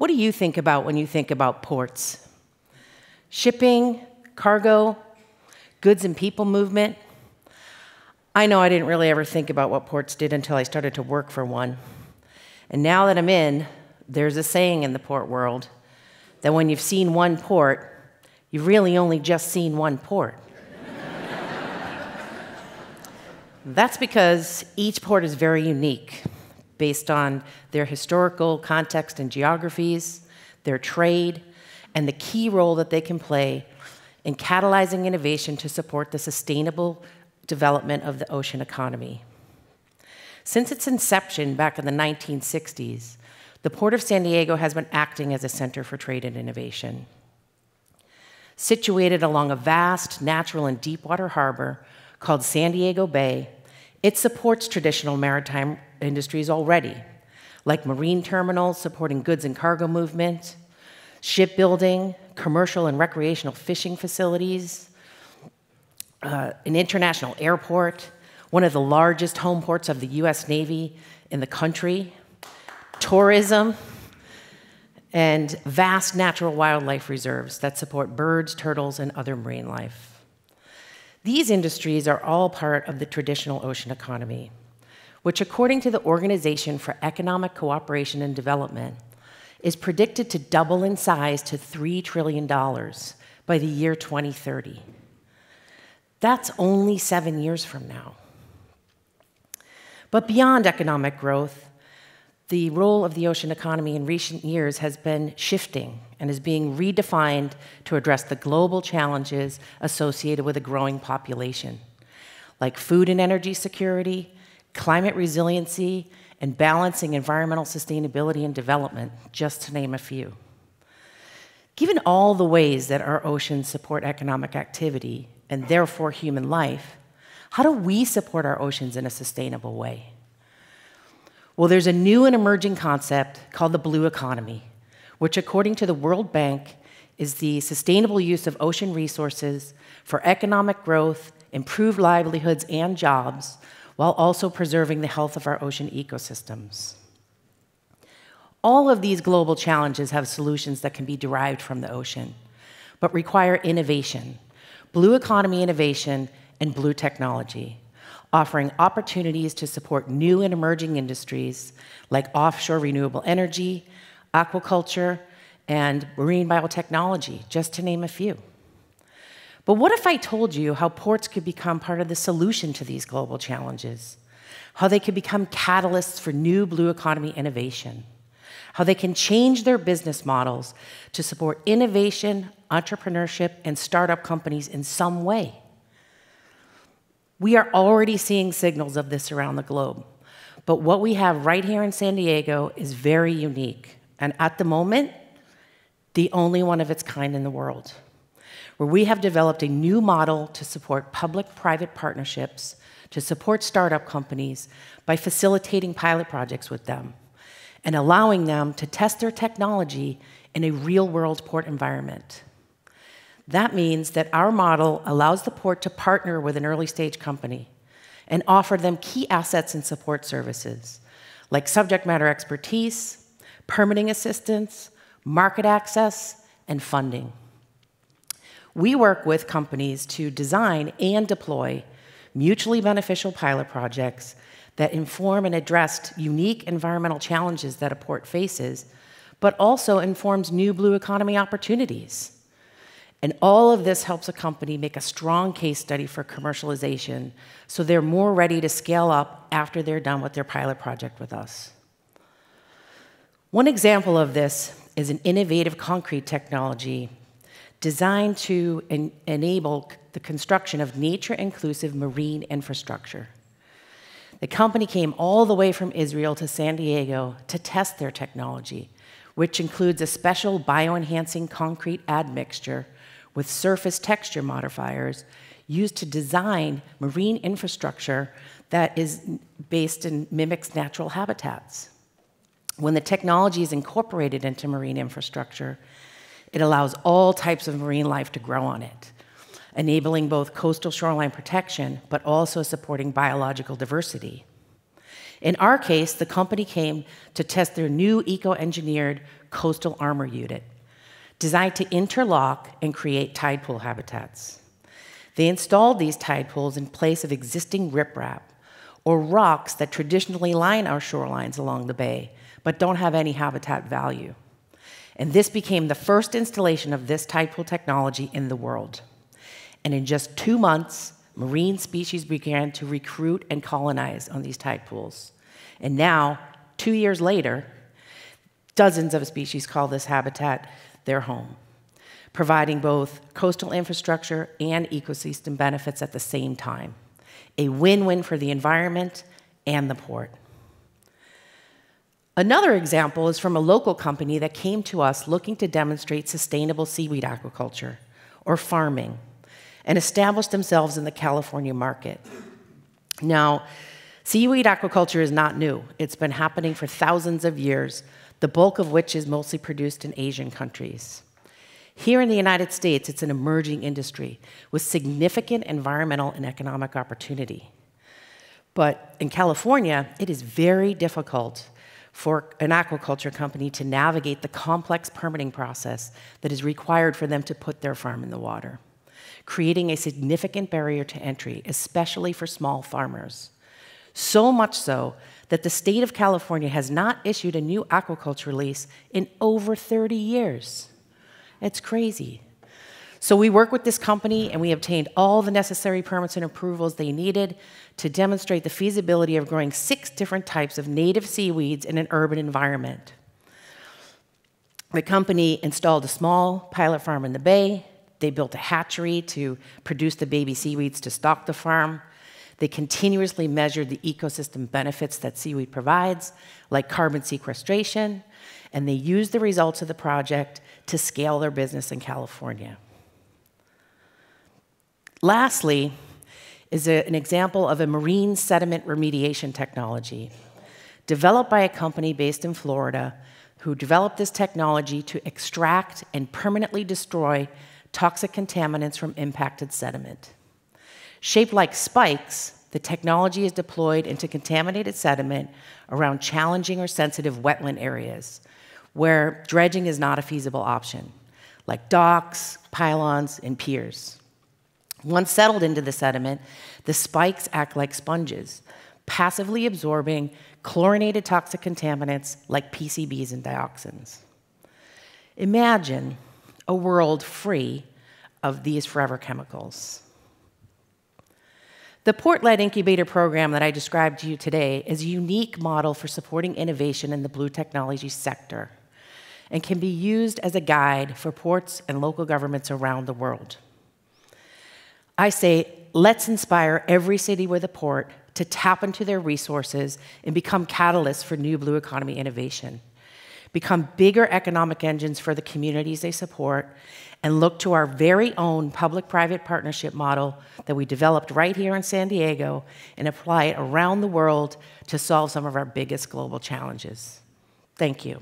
What do you think about when you think about ports? Shipping, cargo, goods and people movement? I know I didn't really ever think about what ports did until I started to work for one. And now that I'm in, there's a saying in the port world that when you've seen one port, you've really only just seen one port. That's because each port is very unique based on their historical context and geographies, their trade, and the key role that they can play in catalyzing innovation to support the sustainable development of the ocean economy. Since its inception back in the 1960s, the Port of San Diego has been acting as a center for trade and innovation. Situated along a vast natural and deepwater harbor called San Diego Bay, it supports traditional maritime industries already, like marine terminals supporting goods and cargo movement, shipbuilding, commercial and recreational fishing facilities, an international airport, one of the largest home ports of the US Navy in the country, tourism, and vast natural wildlife reserves that support birds, turtles, and other marine life. These industries are all part of the traditional ocean economy, which, according to the Organization for Economic Cooperation and Development, is predicted to double in size to $3 trillion by the year 2030. That's only 7 years from now. But beyond economic growth, the role of the ocean economy in recent years has been shifting and is being redefined to address the global challenges associated with a growing population, like food and energy security, climate resiliency, and balancing environmental sustainability and development, just to name a few. Given all the ways that our oceans support economic activity, and therefore human life, how do we support our oceans in a sustainable way? Well, there's a new and emerging concept called the blue economy, which, according to the World Bank, is the sustainable use of ocean resources for economic growth, improved livelihoods and jobs, while also preserving the health of our ocean ecosystems. All of these global challenges have solutions that can be derived from the ocean, but require innovation, blue economy innovation, and blue technology, offering opportunities to support new and emerging industries like offshore renewable energy, aquaculture, and marine biotechnology, just to name a few. But what if I told you how ports could become part of the solution to these global challenges? How they could become catalysts for new blue economy innovation? How they can change their business models to support innovation, entrepreneurship, and startup companies in some way? We are already seeing signals of this around the globe, but what we have right here in San Diego is very unique, and at the moment, the only one of its kind in the world, where we have developed a new model to support public-private partnerships to support startup companies by facilitating pilot projects with them and allowing them to test their technology in a real-world port environment. That means that our model allows the port to partner with an early-stage company and offer them key assets and support services, like subject matter expertise, permitting assistance, market access, and funding. We work with companies to design and deploy mutually beneficial pilot projects that inform and address unique environmental challenges that a port faces, but also informs new blue economy opportunities. And all of this helps a company make a strong case study for commercialization so they're more ready to scale up after they're done with their pilot project with us. One example of this is an innovative concrete technology designed to enable the construction of nature-inclusive marine infrastructure. The company came all the way from Israel to San Diego to test their technology, which includes a special bioenhancing concrete admixture with surface texture modifiers used to design marine infrastructure that is based and mimics natural habitats. When the technology is incorporated into marine infrastructure, it allows all types of marine life to grow on it, enabling both coastal shoreline protection, but also supporting biological diversity. In our case, the company came to test their new eco-engineered coastal armor unit, designed to interlock and create tide pool habitats. They installed these tide pools in place of existing riprap, or rocks that traditionally line our shorelines along the bay, but don't have any habitat value. And this became the first installation of this tide pool technology in the world. And in just 2 months, marine species began to recruit and colonize on these tide pools. And now, 2 years later, dozens of species call this habitat their home, providing both coastal infrastructure and ecosystem benefits at the same time. A win-win for the environment and the port. Another example is from a local company that came to us looking to demonstrate sustainable seaweed aquaculture, or farming, and established themselves in the California market. Now, seaweed aquaculture is not new. It's been happening for thousands of years, the bulk of which is mostly produced in Asian countries. Here in the United States, it's an emerging industry with significant environmental and economic opportunity. But in California, it is very difficult for an aquaculture company to navigate the complex permitting process that is required for them to put their farm in the water, creating a significant barrier to entry, especially for small farmers. So much so that the state of California has not issued a new aquaculture lease in over 30 years. It's crazy. So we worked with this company and we obtained all the necessary permits and approvals they needed to demonstrate the feasibility of growing 6 different types of native seaweeds in an urban environment. The company installed a small pilot farm in the bay. They built a hatchery to produce the baby seaweeds to stock the farm. They continuously measured the ecosystem benefits that seaweed provides, like carbon sequestration, and they used the results of the project to scale their business in California. Lastly is an example of a marine sediment remediation technology developed by a company based in Florida who developed this technology to extract and permanently destroy toxic contaminants from impacted sediment. Shaped like spikes, the technology is deployed into contaminated sediment around challenging or sensitive wetland areas where dredging is not a feasible option, like docks, pylons, and piers. Once settled into the sediment, the spikes act like sponges, passively absorbing chlorinated toxic contaminants like PCBs and dioxins. Imagine a world free of these forever chemicals. The Port-led incubator program that I described to you today is a unique model for supporting innovation in the blue technology sector and can be used as a guide for ports and local governments around the world. I say, let's inspire every city with a port to tap into their resources and become catalysts for new blue economy innovation, become bigger economic engines for the communities they support, and look to our very own public-private partnership model that we developed right here in San Diego and apply it around the world to solve some of our biggest global challenges. Thank you.